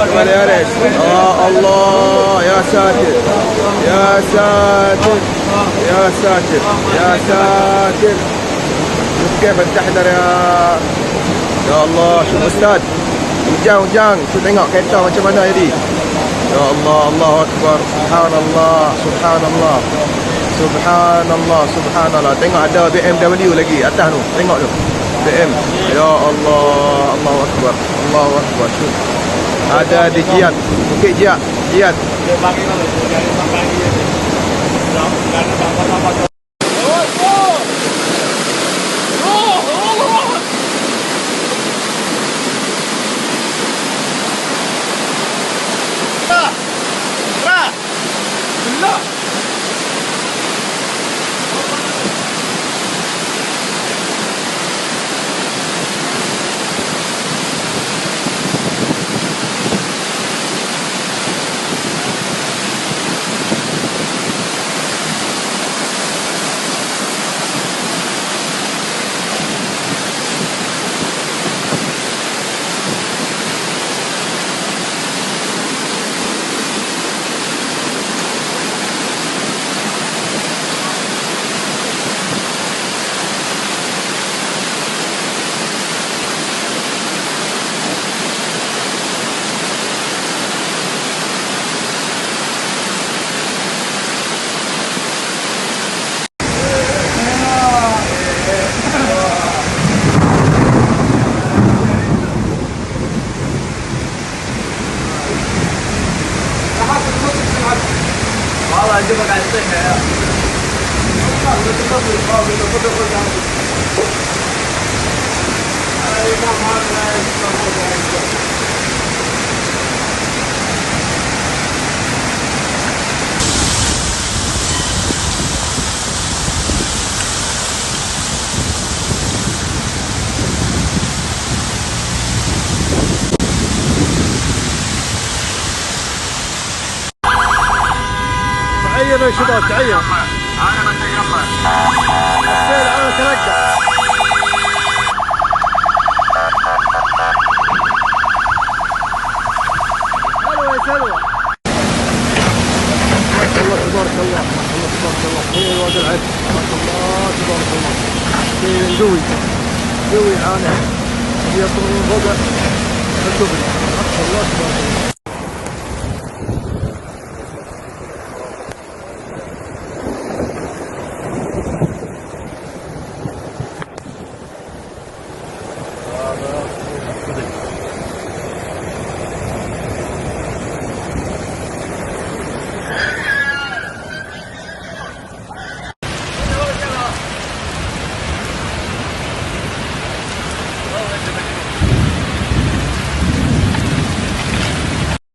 شمال يا ريش. الله يا ساتر يا ساتر يا ساتر يا ساتر. شوف كيف التحضر ya Allah. Syuk Ustaz. Ujang. Syuk tengok kereta macam mana jadi. Ya Allah, Allahu Akbar. Subhanallah, subhanallah. Subhanallah, subhanallah. Tengok ada BMW lagi atas tu. Tengok tu. BM. Ya Allah, Allahu Akbar. Allahu Akbar. Syuk. Ada di Jiyad. Bukit Jiyad. Jiyad.就不敢睡没了。تعينوا يا شباب تعينوا. السيل على ترقع. سلوى يا سلوى. ما شاء الله تبارك الله. ما شاء الله تبارك الله. هي الواد العز. ما شاء الله تبارك الله. شيء قوي عانى. يطلع من فوق الجبل. ما شاء الله تبارك الله.